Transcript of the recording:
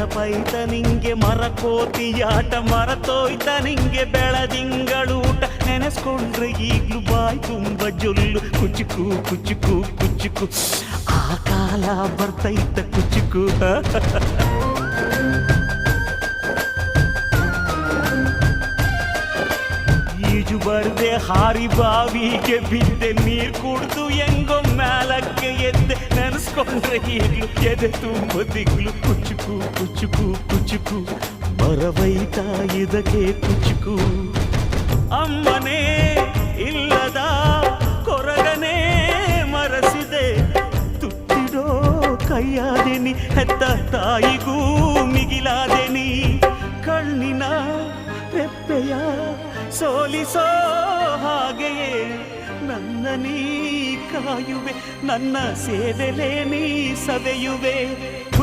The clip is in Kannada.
ನೆನಪೈತ ನಿಂಗೆ ಮರಕೋತಿಯಾಟ ಮರತೋಯ್ತ ನಿಂಗೆ ಬೆಳದಿಂಗಳೂಟ ನೆನೆಸ್ಕೊಂಡ್ರೆ ಈಗ್ಲೂ ಬಾಯ್ ತುಂಬ ಜೊಲ್ಲು ಕುಚುಕು ಕುಚುಕು ಕುಚುಕು ಆ ಕಾಲ ಬರ್ತೈತ ಕುಚುಕು ಈಜು ಬರ್ದೆ ಹಾರಿ ಬಾವಿಗೆ ಬಿದ್ದೆ ನೀರ್ ಕುಡ್ದು ಹೆಂಗೋ ಮ್ಯಾಲಕ್ಕೆ ಎದ್ದೆ ನೆನೆಸ್ಕೊಂಡ್ರೆ ಈಗ್ಲು ಎದೆ ತುಂಬ ದಿಗ್ಲು ಕುಚುಕು ಕುಚುಕು ಕುಚುಕು ಬರವೈತ ಇದಕ್ಕೆ ಕುಚುಕು ಅಮ್ಮನೇ ಇಲ್ಲದ ಕೊರಗನೇ ಮರಸಿದೆ ತುತ್ತಿಡೋ ಕೈಯಾದೆನಿ ಹೆತ್ತ ತಾಯಿಗೂ ಮಿಗಿಲಾದೆನಿ ಕಣ್ಣಿನ ರೆಪ್ಪೆಯ ಸೋಲಿಸೋ ಹಾಗೆಯೇ ನನ್ನ ನೀ ಕಾಯುವೆ ನನ್ನ ಸೇವೆಲೇ ನೀ ಸವೆಯುವೆ